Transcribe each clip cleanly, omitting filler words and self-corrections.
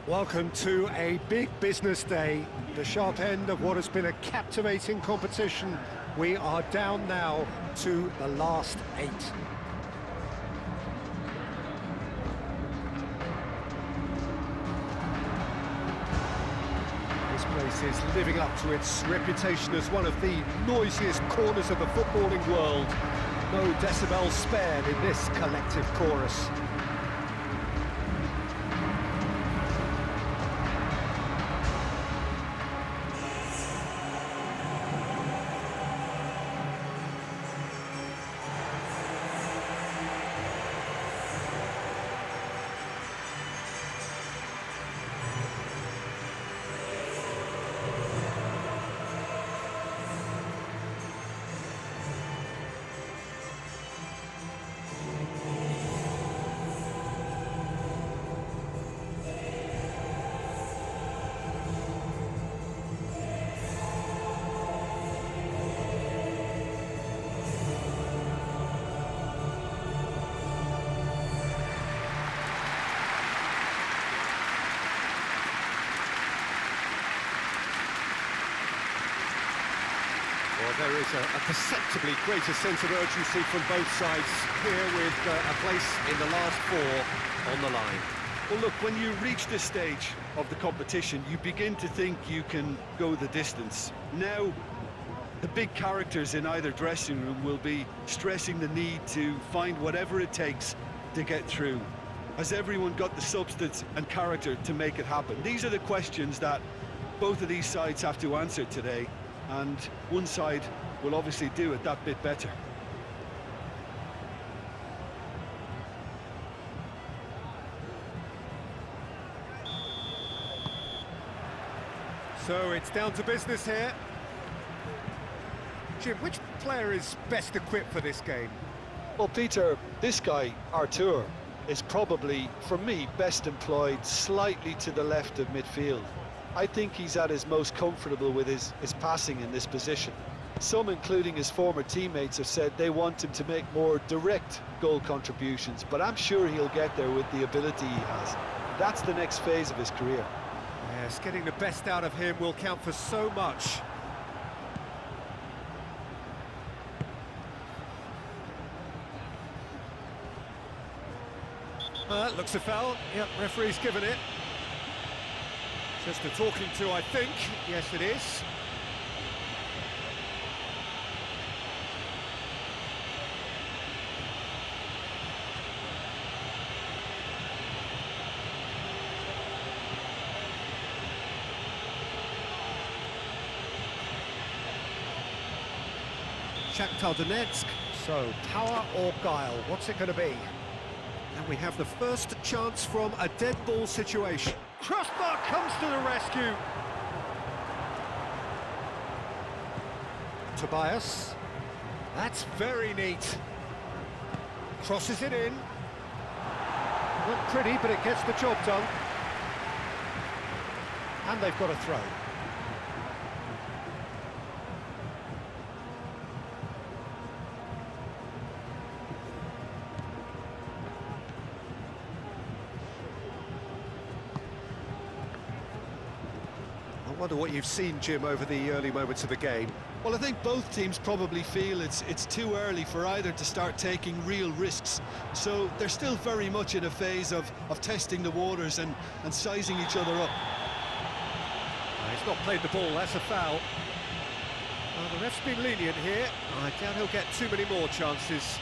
Welcome to a big business day, the sharp end of what has been a captivating competition. We are down now to the last 8. This place is living up to its reputation as one of the noisiest corners of the footballing world. No decibels spared in this collective chorus. Well, there is a perceptibly greater sense of urgency from both sides here with a place in the last 4 on the line. Well, look, when you reach this stage of the competition, you begin to think you can go the distance. Now, the big characters in either dressing room will be stressing the need to find whatever it takes to get through. Has everyone got the substance and character to make it happen? These are the questions that both of these sides have to answer today. And one side will obviously do it that bit better. So it's down to business here. Jim, which player is best equipped for this game? Well, Peter, this guy, Artur, is probably, for me, best employed slightly to the left of midfield. I think he's at his most comfortable with his passing in this position. Some, including his former teammates, have said they want him to make more direct goal contributions, but I'm sure he'll get there with the ability he has. That's the next phase of his career. Yes, getting the best out of him will count for so much. Looks a foul. Yep, referee's given it. Just a talking to, I think. Yes, it is. Shakhtar Donetsk. So, power or guile? What's it going to be? And we have the first chance from a dead ball situation. Crossbar comes to the rescue. Tobias. That's very neat. Crosses it in. Not pretty, but it gets the job done. And they've got a throw. I wonder what you've seen, Jim, over the early moments of the game. Well, I think both teams probably feel it's too early for either to start taking real risks. So they're still very much in a phase of testing the waters and sizing each other up. He's not played the ball, that's a foul. The ref's been lenient here. I doubt he'll get too many more chances.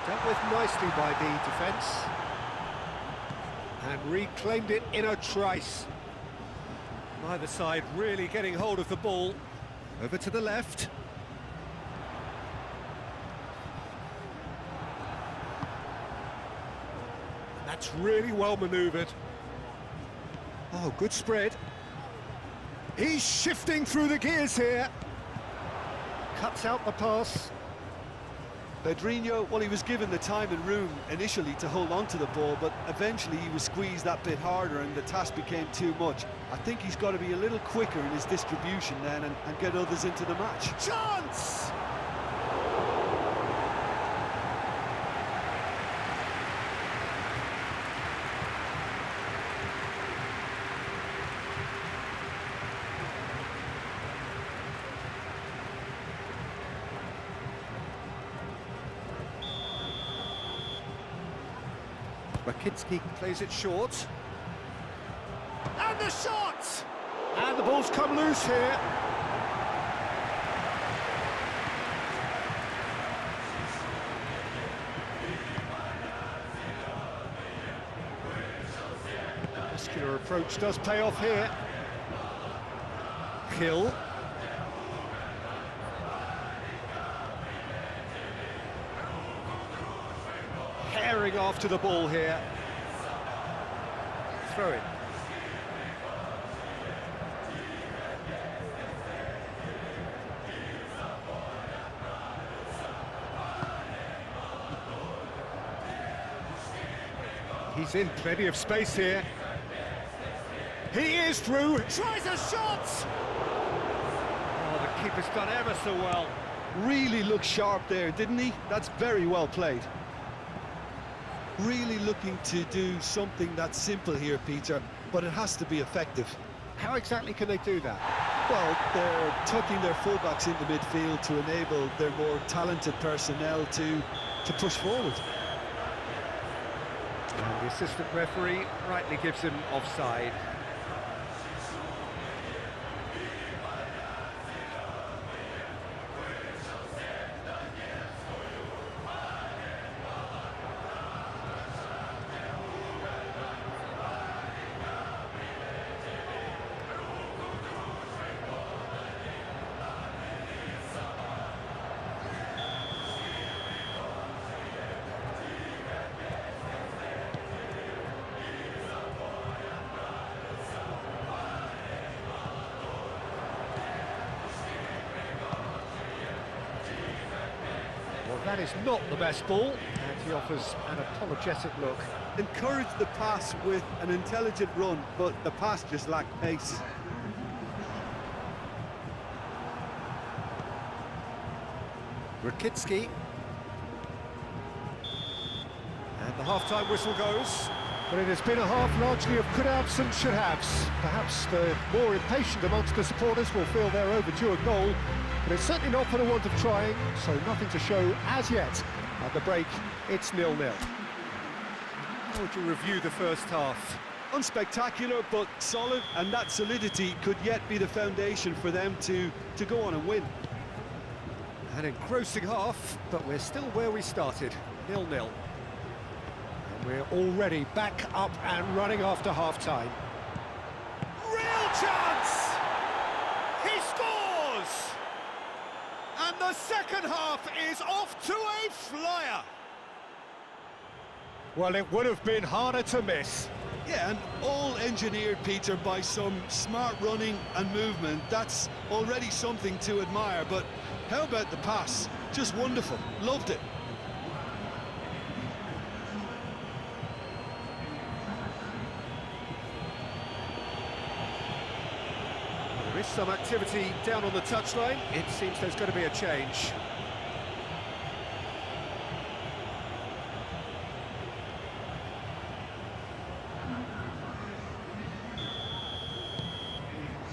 Dealt with nicely by the defence. And reclaimed it in a trice. Neither side really getting hold of the ball. Over to the left. That's really well manoeuvred. Oh, good spread. He's shifting through the gears here. Cuts out the pass. Pedrinho, well, he was given the time and room initially to hold on to the ball, but eventually he was squeezed that bit harder and the task became too much. I think he's got to be a little quicker in his distribution then and get others into the match. Chance! Rakitsky plays it short. And the shot! And the ball's come loose here. Muscular approach does pay off here. Hill. Herring after the ball here. Throw it. He's in plenty of space here. He is through. Tries a shot. Oh, the keeper's done ever so well. Really looked sharp there, didn't he? That's very well played. Really looking to do something that's simple here, Peter, but it has to be effective. How exactly can they do that? Well, they're tucking their fullbacks into midfield to enable their more talented personnel to push forward. And the assistant referee rightly gives him offside. Well, that is not the best ball, and he offers an apologetic look. Encouraged the pass with an intelligent run, but the pass just lacked pace. Rakitsky. And the half-time whistle goes. But it has been a half largely of could-haves and should-haves. Perhaps the more impatient amongst the supporters will feel they're overdue a goal, but it's certainly not for the want of trying, so nothing to show as yet. At the break, it's 0-0. How would you review the first half? Unspectacular, but solid, and that solidity could yet be the foundation for them to go on and win. An engrossing half, but we're still where we started, 0-0. And we're already back up and running after half-time. Real chance! He scores! And the second half is off to a flyer. Well, it would have been harder to miss. Yeah, and all engineered, Peter, by some smart running and movement. That's already something to admire, but how about the pass? Just wonderful. Loved it. There is some activity down on the touchline. It seems there's going to be a change.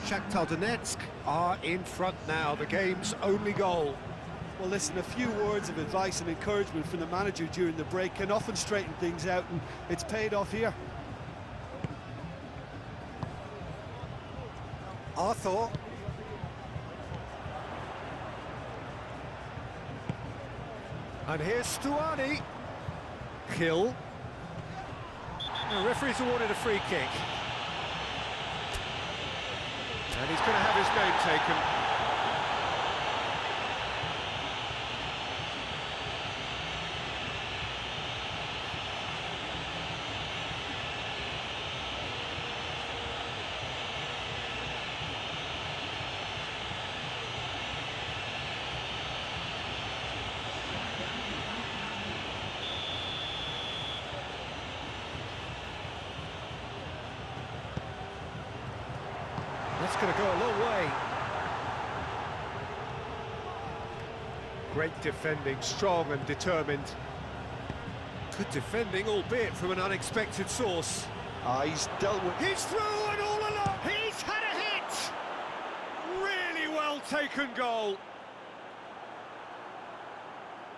Shakhtar Donetsk are in front now, the game's only goal. Well, listen, a few words of advice and encouragement from the manager during the break can often straighten things out, and it's paid off here. Arthur. And here's Stuani. Hill. The referee's awarded a free kick. And he's going to have his name taken. That's going to go a long way. Great defending, strong and determined. Good defending, albeit from an unexpected source. He's dealt with... He's through and all along. He's had a hit. Really well taken goal.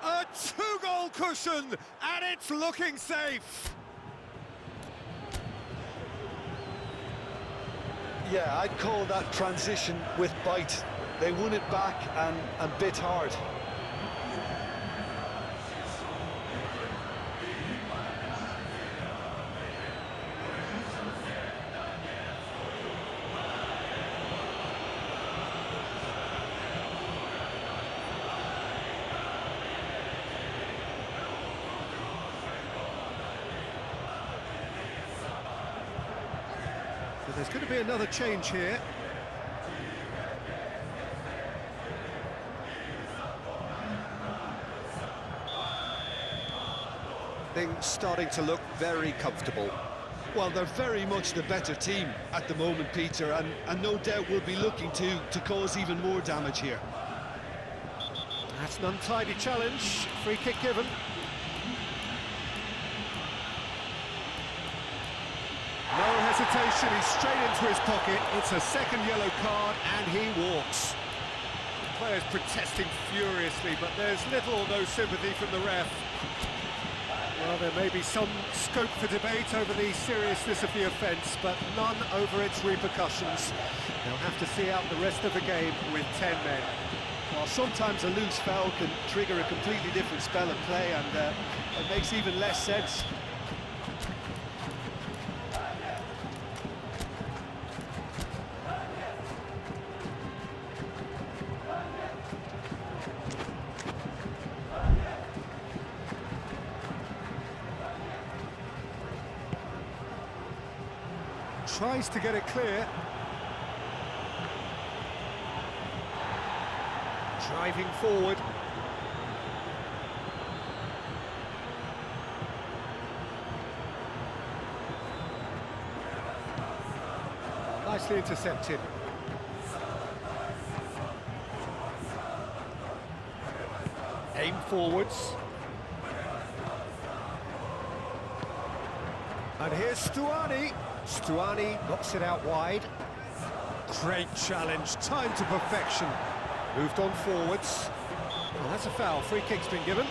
A two-goal cushion, and it's looking safe. Yeah, I'd call that transition with bite. They won it back and bit hard. So there's going to be another change here. Things starting to look very comfortable. Well, they're very much the better team at the moment, Peter, and no doubt will be looking to cause even more damage here. That's an untidy challenge. Free kick given. No hesitation, he's straight into his pocket. It's a second yellow card and he walks. The players protesting furiously, but there's little or no sympathy from the ref. Well, there may be some scope for debate over the seriousness of the offence, but none over its repercussions. They'll have to see out the rest of the game with 10 men. Well, sometimes a loose foul can trigger a completely different spell of play, and it makes even less sense. Tries to get it clear. Driving forward. Nicely intercepted. Aim forwards. And here's Stuani. Stuani knocks it out wide. Great challenge, time to perfection. Moved on forwards. Well, that's a foul, free kick's been given.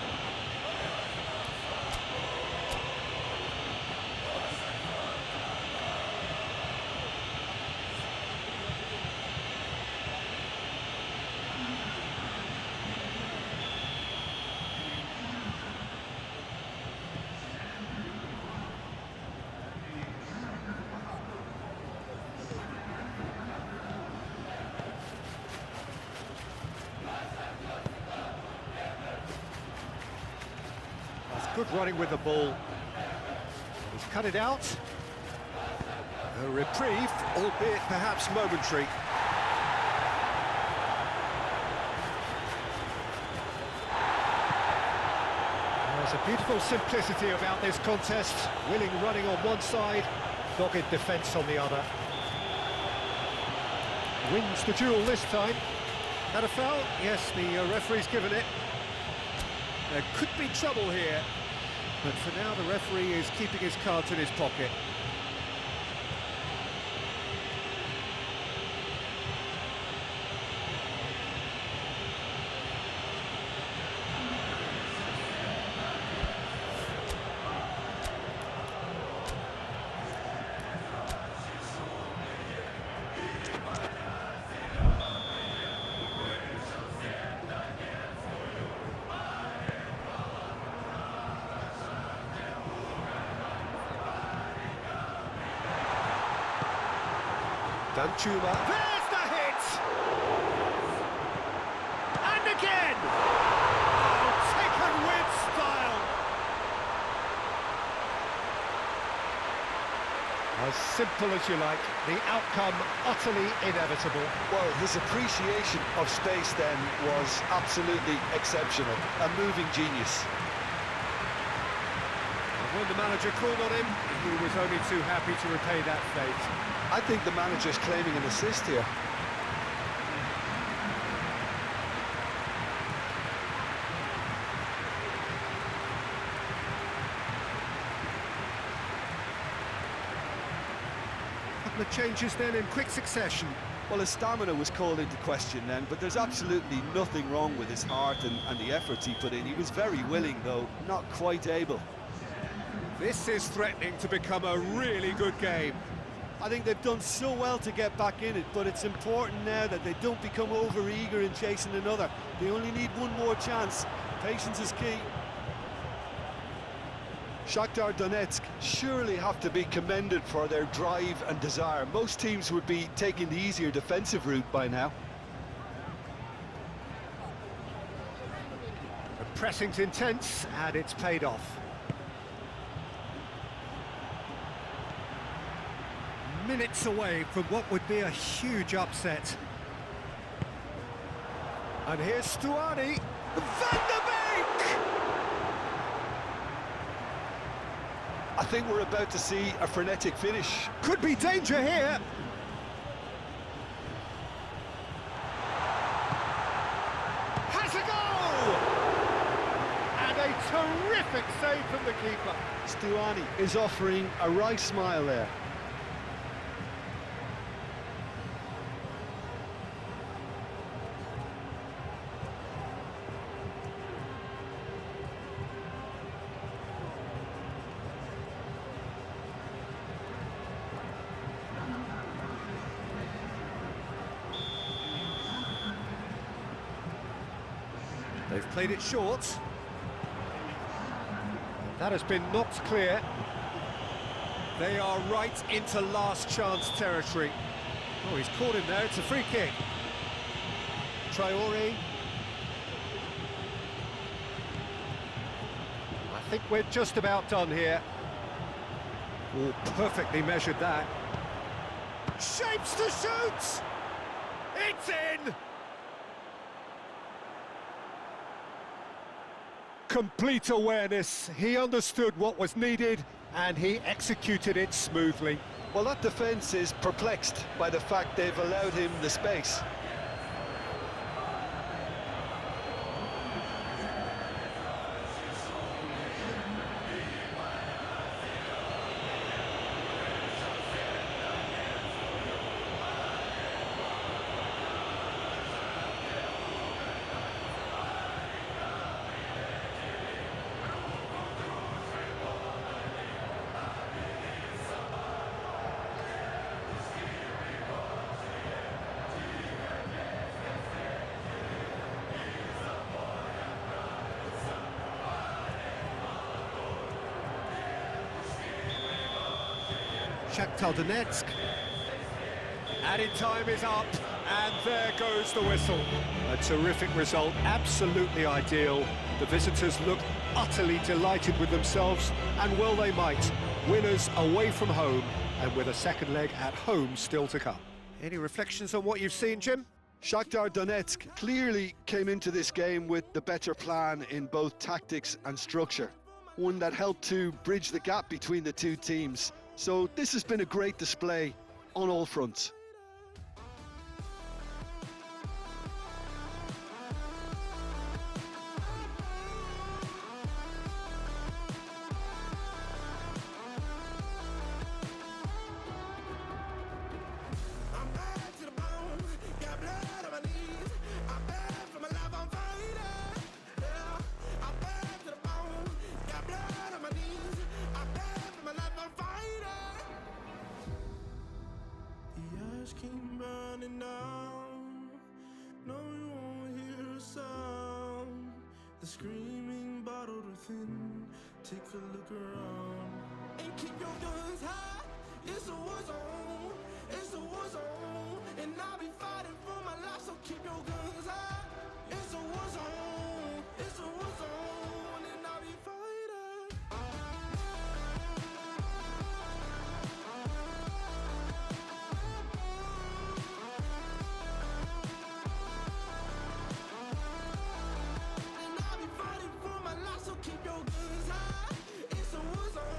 Good running with the ball. He's cut it out. A reprieve, albeit perhaps momentary. There's a beautiful simplicity about this contest. Willing running on one side, dogged defence on the other. Wins the duel this time. Had a foul? Yes, the referee's given it. There could be trouble here. But for now, the referee is keeping his cards in his pocket. Danchuma, there's the hit! And again! Oh, taken with style! As simple as you like, the outcome utterly inevitable. Well, his appreciation of space then was absolutely exceptional. A moving genius. When the manager called on him, he was only too happy to repay that fate. I think the manager's claiming an assist here. Couple of changes then in quick succession. Well, his stamina was called into question then, but there's absolutely nothing wrong with his heart and the efforts he put in. He was very willing, though, not quite able. This is threatening to become a really good game. I think they've done so well to get back in it, but it's important now that they don't become over-eager in chasing another. They only need one more chance. Patience is key. Shakhtar Donetsk surely have to be commended for their drive and desire. Most teams would be taking the easier defensive route by now. The pressing's intense, and it's paid off. Minutes away from what would be a huge upset. And here's Stuani. Van der Beek! I think we're about to see a frenetic finish. Could be danger here. Has a goal! And a terrific save from the keeper. Stuani is offering a right smile there. They've played it short. That has been knocked clear. They are right into last chance territory. Oh, he's caught him there, it's a free kick. Traore. I think we're just about done here. Oh, perfectly measured that. Shapes to shoot! It's in! Complete awareness. He understood what was needed and he executed it smoothly. Well, that defence is perplexed by the fact they've allowed him the space. Shakhtar Donetsk. Added time is up, and there goes the whistle. A terrific result, absolutely ideal. The visitors look utterly delighted with themselves, and well they might. Winners away from home, and with a second leg at home still to come. Any reflections on what you've seen, Jim? Shakhtar Donetsk clearly came into this game with the better plan in both tactics and structure. One that helped to bridge the gap between the two teams. So this has been a great display on all fronts. Keep burning down. No, you won't hear a sound. The screaming bottled within. Take a look around and keep your guns high. It's a war zone. It's a war zone, and I'll be fighting for my life. So keep your guns high. It's a war zone. It's a war zone, and I'll be fighting. Keep your guns high. It's a war zone.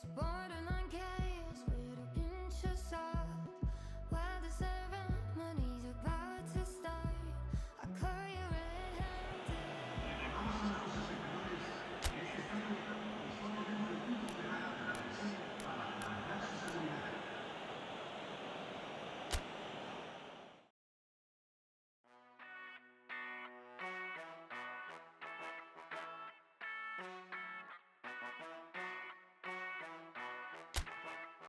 It's borderline